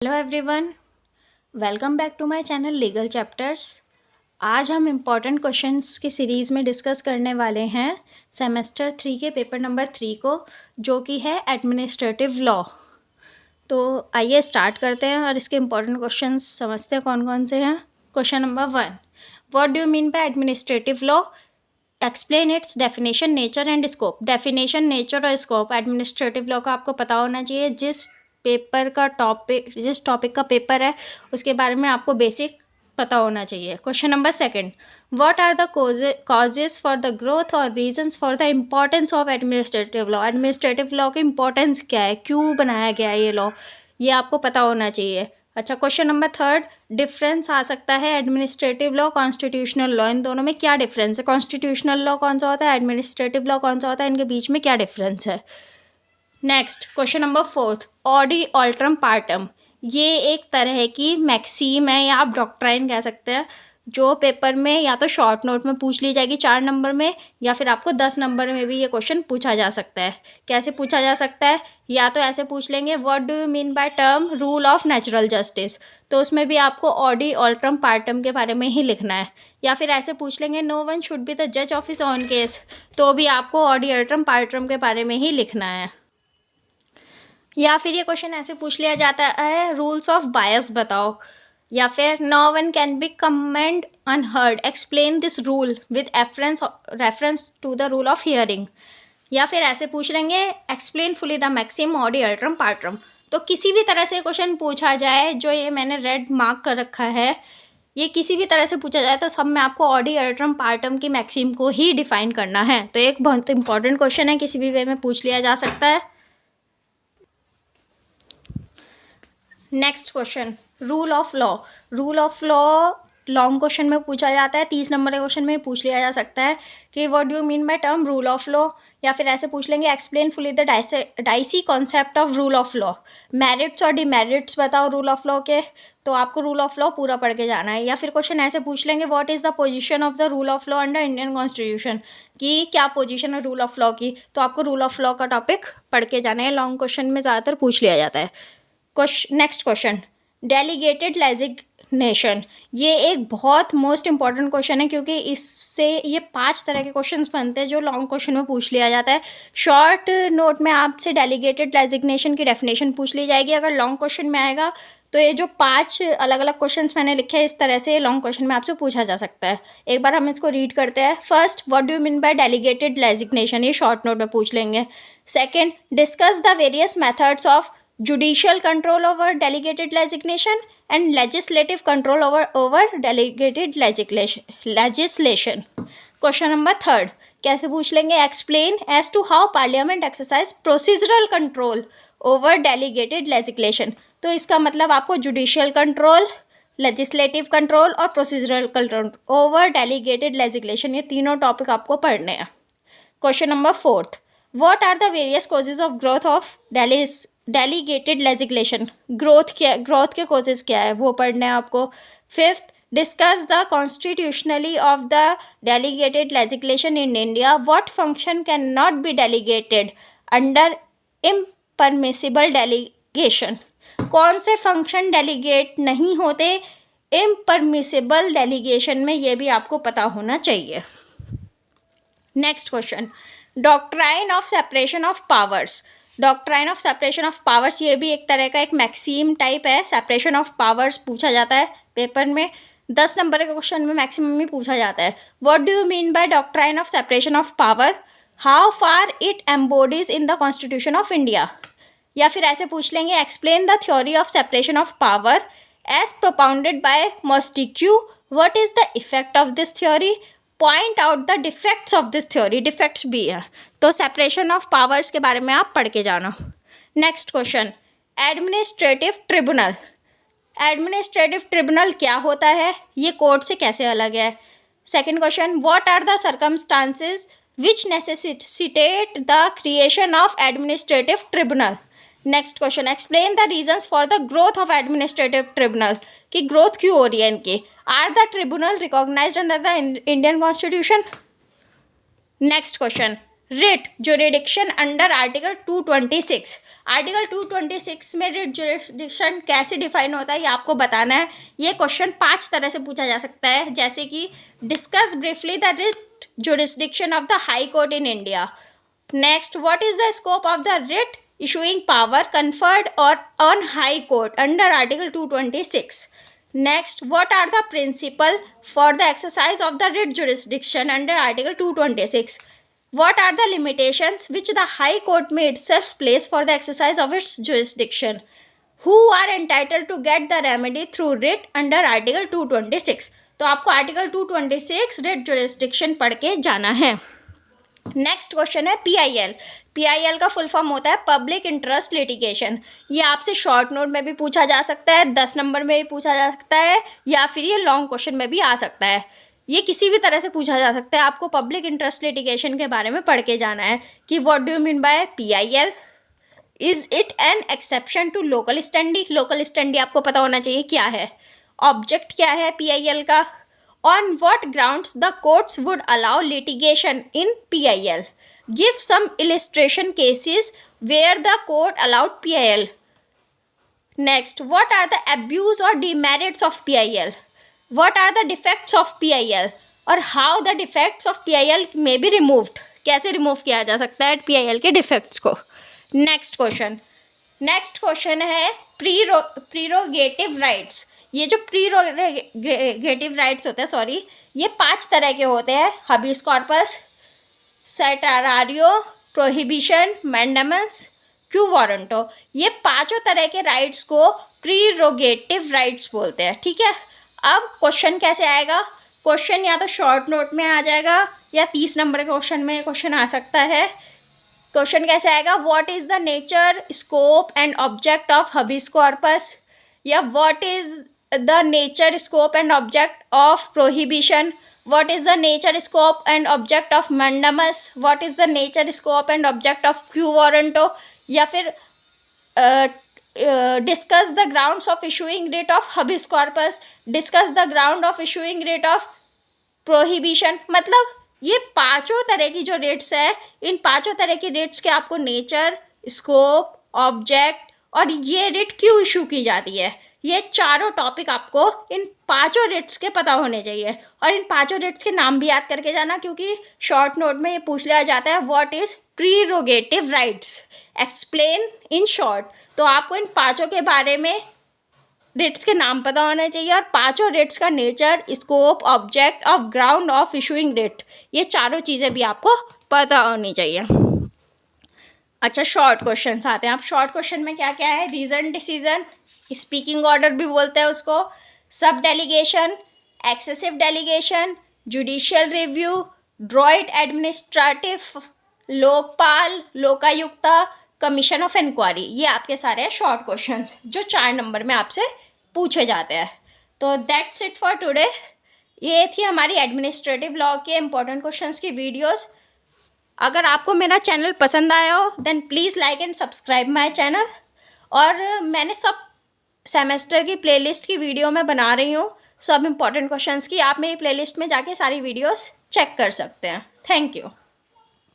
Hello everyone, welcome back to my channel legal chapters. आज हम important questions की series में डिस्कस करने वाले हैं सेमेस्टर 3 के पेपर नंबर 3 को, जो कि है एडमिनिस्ट्रेटिव लॉ। तो आइए स्टार्ट करते हैं और इसके इम्पॉर्टेंट क्वेश्चंस समझते हैं कौन कौन से हैं। Question number 1, what do you mean bye administrative law? Explain it's definition, nature and scope. Definition, nature और स्कोप एडमिनिस्ट्रेटिव लॉ का आपको पता होना चाहिए। जिस टॉपिक का पेपर है उसके बारे में आपको बेसिक पता होना चाहिए। Question number 2, what are the causes for the growth और reasons for the importance of administrative law? Administrative law की इम्पोर्टेंस क्या है, क्यों बनाया गया है ये लॉ, ये आपको पता होना चाहिए। अच्छा, क्वेश्चन नंबर 3, डिफरेंस आ सकता है एडमिनिस्ट्रेटिव लॉ, कॉन्स्टिट्यूशनल लॉ, इन दोनों में क्या डिफरेंस है? कॉन्स्टिट्यूशनल लॉ कौन सा होता है, एडमिनिस्ट्रेटिव लॉ कौन सा होता है, इनके बीच में क्या डिफरेंस है? Next, question number 4, audi alteram partem, ये एक तरह की मैक्सीम है या आप डॉक्ट्राइन कह सकते हैं, जो पेपर में या तो शॉर्ट नोट में पूछ ली जाएगी 4 नंबर में, या फिर आपको 10 नंबर में भी ये क्वेश्चन पूछा जा सकता है। कैसे पूछा जा सकता है? या तो ऐसे पूछ लेंगे, what do you mean by term rule of natural justice, तो उसमें भी आपको ऑडी ऑल्ट्रम पार्टम के बारे में ही लिखना है। या फिर ऐसे पूछ लेंगे, no one should be the जज ऑफ हिज ओन केस, तो भी आपको ऑडी ऑल्ट्रम पार्टम के बारे में ही लिखना है। या फिर ये क्वेश्चन ऐसे पूछ लिया जाता है, रूल्स ऑफ बायस बताओ। या फिर no one can be condemned unheard, explain this rule with reference to the rule of hearing. या फिर ऐसे पूछ लेंगे, explain fully the maxim audi alteram partem. तो किसी भी तरह से क्वेश्चन पूछा जाए, जो ये मैंने रेड मार्क कर रखा है, ये किसी भी तरह से पूछा जाए तो सब में आपको ऑडी अल्ट्रम पार्टम की मैक्सिम को ही डिफाइन करना है। तो एक बहुत इंपॉर्टेंट क्वेश्चन है, किसी भी वे में पूछ लिया जा सकता है। Next question, rule of law. Rule of law long question में पूछा जाता है, 30 नंबर के क्वेश्चन में पूछ लिया जा सकता है कि what do you mean by term rule of law. या फिर ऐसे पूछ लेंगे, explain fully the dicey concept of rule of law, merits और डिमेरिट्स बताओ रूल ऑफ लॉ के। तो आपको रूल ऑफ लॉ पूरा पढ़ के जाना है। या फिर क्वेश्चन ऐसे पूछ लेंगे, what is the position of the rule of law under Indian constitution, कि क्या पोजीशन है रूल ऑफ लॉ की, तो आपको रूल ऑफ लॉ का टॉपिक पढ़ के जाना है। लॉन्ग क्वेश्चन में ज़्यादातर पूछ लिया जाता है। नेक्स्ट क्वेश्चन, डेलीगेटेड डेजिग्नेशन, ये एक बहुत मोस्ट इंपॉर्टेंट क्वेश्चन है, क्योंकि इससे ये 5 तरह के क्वेश्चंस बनते हैं जो लॉन्ग क्वेश्चन में पूछ लिया जाता है। शॉर्ट नोट में आपसे डेलीगेटेड डेजिग्नेशन की डेफिनेशन पूछ ली जाएगी। अगर लॉन्ग क्वेश्चन में आएगा तो ये जो 5 अलग अलग क्वेश्चंस मैंने लिखे हैं, इस तरह से लॉन्ग क्वेश्चन में आपसे पूछा जा सकता है। एक बार हम इसको रीड करते हैं। First, what do you mean bye delegated designation, ये शॉर्ट नोट में पूछ लेंगे। Second, discuss the various methods of judicial control over delegated legislation and legislative control over delegated legislation. Question number 3, कैसे पूछ लेंगे, explain as to how parliament exercise procedural control over delegated legislation। तो इसका मतलब आपको judicial control, legislative control और procedural control over delegated legislation, ये तीनों टॉपिक आपको पढ़ने हैं। Question number 4, what are the various causes of growth of delegated legislation, growth के कॉजेज क्या है वो पढ़ना है आपको। 5th, discuss the constitutionally of the delegated legislation in India, what function can not be delegated under impermissible delegation, कौन से function delegate नहीं होते इम्परमिसिबल डेलीगेशन में, ये भी आपको पता होना चाहिए। Next question, doctrine of separation of powers. Doctrine of separation of powers, ये भी एक तरह का एक मैक्सिम टाइप है। सेपरेशन ऑफ पावर्स पूछा जाता है पेपर में, 10 नंबर के क्वेश्चन में मैक्सिमम भी पूछा जाता है। What do you mean by doctrine of separation of power, how far it embodies in the constitution of India. या फिर ऐसे पूछ लेंगे, explain the theory of separation of power as propounded by Montesquieu, what is the effect of this theory, point out the defects of this theory, defects भी है। तो separation of powers के बारे में आप पढ़ के जाना। Next question, administrative tribunal. Administrative tribunal क्या होता है, ये कोर्ट से कैसे अलग है। Second question, what are the circumstances which necessitate the creation of administrative tribunal. Next question, explain the reasons for the growth of administrative tribunal, की growth क्यों हो रही है इनकी। Are the tribunal recognised under the Indian constitution. Next question, writ jurisdiction under article 226। Article 226 में writ jurisdiction कैसे define होता है ये आपको बताना है। ये क्वेश्चन 5 तरह से पूछा जा सकता है, जैसे कि discuss briefly the writ jurisdiction of the high court in India. Next, what is the scope of the writ issuing power conferred और on high court under article 226। Next, what are the principle for the exercise of the writ jurisdiction under Article 226? What are the limitations which the High Court may itself place for the exercise of its jurisdiction? Who are entitled to get the remedy through writ under Article 226? तो आपको Article 226 writ jurisdiction पढ़ के जाना है। Next question है PIL। PIL का full form होता है पब्लिक इंटरेस्ट लिटिगेशन। ये आपसे शॉर्ट नोट में भी पूछा जा सकता है, 10 नंबर में भी पूछा जा सकता है, या फिर ये लॉन्ग क्वेश्चन में भी आ सकता है। ये किसी भी तरह से पूछा जा सकता है। आपको पब्लिक इंटरेस्ट लिटिगेशन के बारे में पढ़ के जाना है कि what do you mean by PIL। Is it an exception to locus standi. Locus standi आपको पता होना चाहिए क्या है। ऑब्जेक्ट क्या है PIL का। On what grounds the courts would allow litigation in PIL? Give some illustration cases where the court allowed PIL. Next, what are the abuse or demerits of PIL? What are the defects of PIL? और how the defects of PIL may be removed? कैसे remove किया जा सकता है PIL के defects को। Next question है प्रीरोगेटिव rights. ये जो प्रीरोगेटिव राइट्स होते हैं ये 5 तरह के होते हैं। Habeas corpus, certiorari, prohibition, mandamus, quo warranto. ये 5 तरह के राइट्स को प्रीरोगेटिव राइट्स बोलते हैं। ठीक है, अब क्वेश्चन कैसे आएगा। क्वेश्चन या तो शॉर्ट नोट में आ जाएगा या 30 नंबर के क्वेश्चन में क्वेश्चन आ सकता है। क्वेश्चन कैसे आएगा, what is the nature, scope and object of habeas corpus, या what is the nature, scope and object of prohibition, what is the nature, scope and object of mandamus, what is the nature, scope and object of quo warranto, या फिर discuss the grounds of issuing writ of habeas corpus, discuss the ground of issuing writ of prohibition। मतलब ये 5 तरह की जो Ritz है, इन 5 तरह की रिट्स के आपको नेचर, स्कोप, ऑब्जेक्ट और ये रिट क्यों इशू की जाती है, ये चारों टॉपिक आपको इन 5 रिट्स के पता होने चाहिए। और इन 5 रिट्स के नाम भी याद करके जाना, क्योंकि शॉर्ट नोट में ये पूछ लिया जाता है what is prerogative rights, explain in short. तो आपको इन 5 के बारे में रिट्स के नाम पता होने चाहिए और 5 रिट्स का nature, scope, object of ground of issuing writ, ये चारों चीज़ें भी आपको पता होनी चाहिए। अच्छा, शॉर्ट क्वेश्चन आते हैं। आप शॉर्ट क्वेश्चन में क्या क्या है, रीजन डिसीजन, स्पीकिंग ऑर्डर भी बोलते हैं उसको, sub delegation, excessive delegation, judicial review, droit administrative, Lokpal, Lokayukta, commission of inquiry. ये आपके सारे हैं शॉर्ट क्वेश्चंस जो 4 नंबर में आपसे पूछे जाते हैं। तो दैट्स इट फॉर टुडे। ये थी हमारी एडमिनिस्ट्रेटिव लॉ के इंपॉर्टेंट क्वेश्चंस की वीडियोस। अगर आपको मेरा चैनल पसंद आया हो then please like and subscribe my channel. और मैंने सब सेमेस्टर की प्लेलिस्ट की वीडियो मैं बना रही हूँ, सब इंपॉर्टेंट क्वेश्चंस की। आप मेरी प्लेलिस्ट में जाके सारी वीडियोस चेक कर सकते हैं। Thank you.